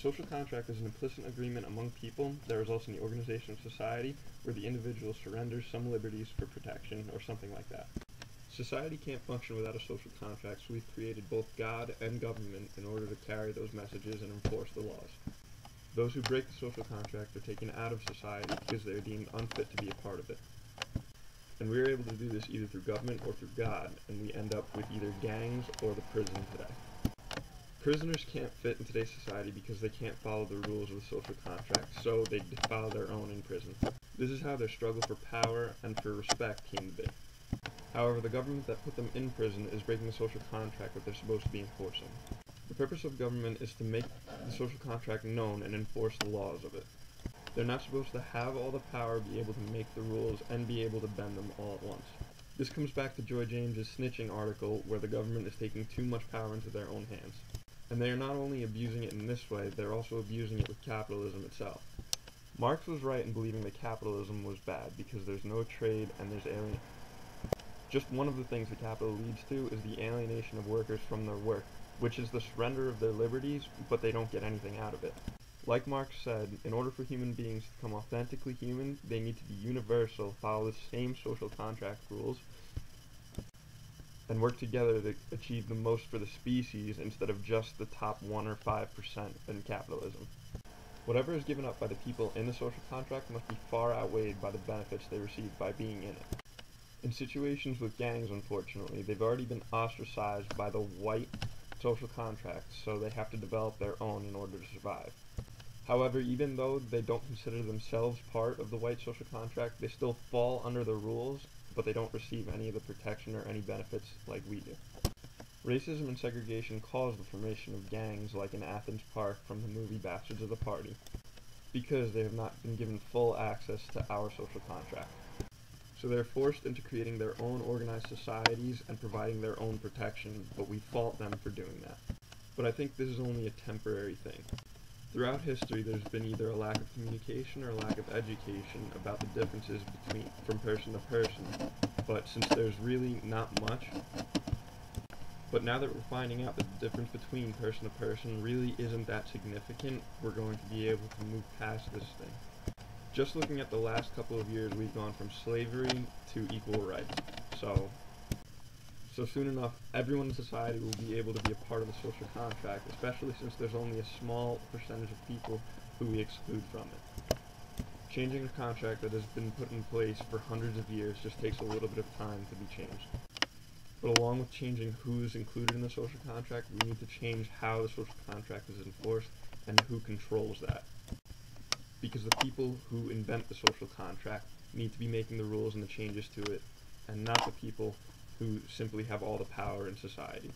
social contract is an implicit agreement among people that results in the organization of society where the individual surrenders some liberties for protection or something like that. Society can't function without a social contract, so we've created both God and government in order to carry those messages and enforce the laws. Those who break the social contract are taken out of society because they are deemed unfit to be a part of it. And we are able to do this either through government or through God, and we end up with either gangs or the prison today. Prisoners can't fit in today's society because they can't follow the rules of the social contract, so they defile their own in prison. This is how their struggle for power and for respect came to be. However, the government that put them in prison is breaking the social contract that they're supposed to be enforcing. The purpose of government is to make the social contract known and enforce the laws of it. They're not supposed to have all the power, be able to make the rules, and be able to bend them all at once. This comes back to Joy James's snitching article, where the government is taking too much power into their own hands. And they are not only abusing it in this way, they're also abusing it with capitalism itself. Marx was right in believing that capitalism was bad because there's no trade and there's alienation. Just one of the things that capital leads to is the alienation of workers from their work, which is the surrender of their liberties, but they don't get anything out of it. Like Marx said, in order for human beings to become authentically human, they need to be universal, follow the same social contract rules, and work together to achieve the most for the species instead of just the top 1 or 5% in capitalism. Whatever is given up by the people in the social contract must be far outweighed by the benefits they receive by being in it. In situations with gangs, unfortunately, they've already been ostracized by the white social contract, so they have to develop their own in order to survive. However, even though they don't consider themselves part of the white social contract, they still fall under the rules, but they don't receive any of the protection or any benefits like we do. Racism and segregation caused the formation of gangs like in Athens Park from the movie Bastards of the Party, because they have not been given full access to our social contract. So they're forced into creating their own organized societies and providing their own protection, but we fault them for doing that. But I think this is only a temporary thing. Throughout history, there's been either a lack of communication or a lack of education about the differences from person to person, but since there's really not much, but now that we're finding out that the difference between person to person really isn't that significant, we're going to be able to move past this thing. Just looking at the last couple of years, we've gone from slavery to equal rights. So soon enough, everyone in society will be able to be a part of the social contract, especially since there's only a small percentage of people who we exclude from it. Changing a contract that has been put in place for hundreds of years just takes a little bit of time to be changed. But along with changing who's included in the social contract, we need to change how the social contract is enforced and who controls that. Because the people who invent the social contract need to be making the rules and the changes to it, and not the people who simply have all the power in society.